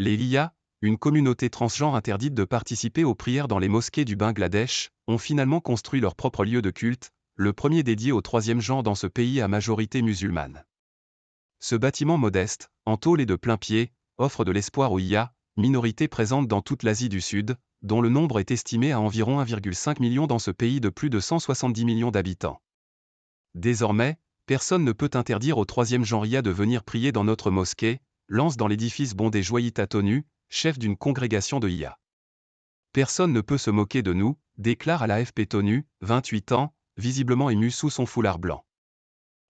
Les Iya, une communauté transgenre interdite de participer aux prières dans les mosquées du Bangladesh, ont finalement construit leur propre lieu de culte, le premier dédié au troisième genre dans ce pays à majorité musulmane. Ce bâtiment modeste, en tôle et de plain-pied, offre de l'espoir aux Iya, minorité présente dans toute l'Asie du Sud, dont le nombre est estimé à environ 1,5 million dans ce pays de plus de 170 millions d'habitants. Désormais, personne ne peut interdire au troisième genre Iya de venir prier dans notre mosquée, lance dans l'édifice Bondé Joyita Tonu, chef d'une congrégation de Iya. Personne ne peut se moquer de nous, déclare à l'AFP Tonu, 28 ans, visiblement ému sous son foulard blanc.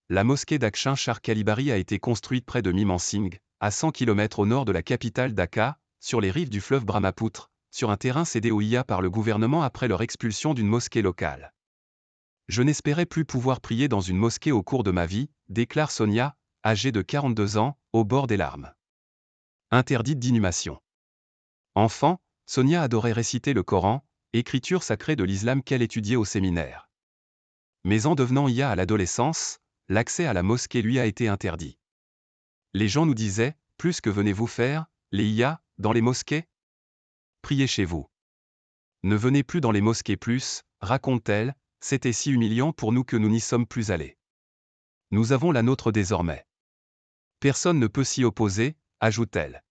La mosquée d'Akshin Shah Kalibari a été construite près de Mymensingh, à 100 km au nord de la capitale Dhaka, sur les rives du fleuve Brahmapoutre, sur un terrain cédé aux Iya par le gouvernement après leur expulsion d'une mosquée locale. Je n'espérais plus pouvoir prier dans une mosquée au cours de ma vie, déclare Sonia, âgée de 42 ans, au bord des larmes. Interdite d'inhumation. Enfant, Sonia adorait réciter le Coran, écriture sacrée de l'islam qu'elle étudiait au séminaire. Mais en devenant Iya à l'adolescence, l'accès à la mosquée lui a été interdit. Les gens nous disaient, plus que venez-vous faire, les Iya, dans les mosquées? Priez chez vous. Ne venez plus dans les mosquées plus, raconte-t-elle, c'était si humiliant pour nous que nous n'y sommes plus allés. Nous avons la nôtre désormais. Personne ne peut s'y opposer, ajoute-t-elle.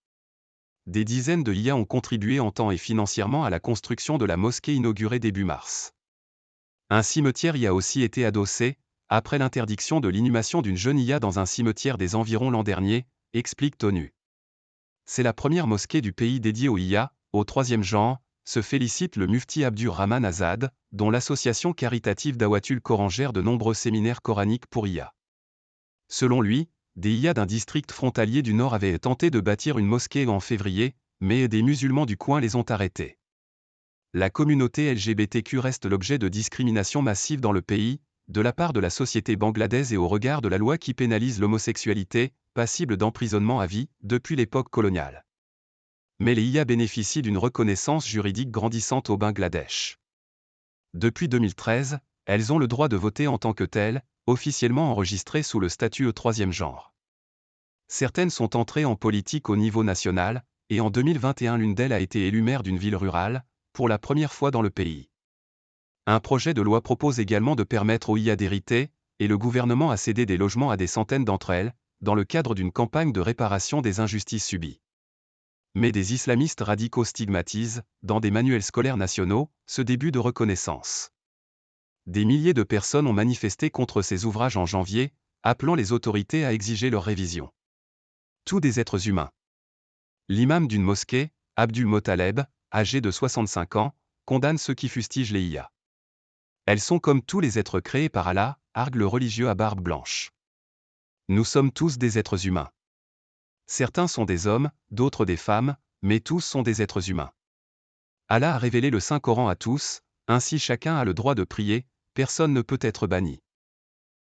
Des dizaines de Iya ont contribué en temps et financièrement à la construction de la mosquée inaugurée début mars. Un cimetière y a aussi été adossé, après l'interdiction de l'inhumation d'une jeune Iya dans un cimetière des environs l'an dernier, explique Tonu. C'est la première mosquée du pays dédiée aux Iya, au troisième genre, se félicite le mufti Abdur Rahman Azad, dont l'association caritative Dawatul Coran gère de nombreux séminaires coraniques pour Iya. Selon lui, des Iya d'un district frontalier du Nord avaient tenté de bâtir une mosquée en février, mais des musulmans du coin les ont arrêtés. La communauté LGBTQ reste l'objet de discrimination massive dans le pays, de la part de la société bangladaise et au regard de la loi qui pénalise l'homosexualité, passible d'emprisonnement à vie, depuis l'époque coloniale. Mais les Iya bénéficient d'une reconnaissance juridique grandissante au Bangladesh. Depuis 2013, elles ont le droit de voter en tant que telles, officiellement enregistrées sous le statut troisième genre. Certaines sont entrées en politique au niveau national, et en 2021 l'une d'elles a été élue maire d'une ville rurale, pour la première fois dans le pays. Un projet de loi propose également de permettre aux Iya d'hériter, et le gouvernement a cédé des logements à des centaines d'entre elles, dans le cadre d'une campagne de réparation des injustices subies. Mais des islamistes radicaux stigmatisent, dans des manuels scolaires nationaux, ce début de reconnaissance. Des milliers de personnes ont manifesté contre ces ouvrages en janvier, appelant les autorités à exiger leur révision. Tous des êtres humains. L'imam d'une mosquée, Abdul Mottaleb, âgé de 65 ans, condamne ceux qui fustigent les Iya. Elles sont comme tous les êtres créés par Allah, argue le religieux à barbe blanche. Nous sommes tous des êtres humains. Certains sont des hommes, d'autres des femmes, mais tous sont des êtres humains. Allah a révélé le Saint-Coran à tous, ainsi chacun a le droit de prier, personne ne peut être banni.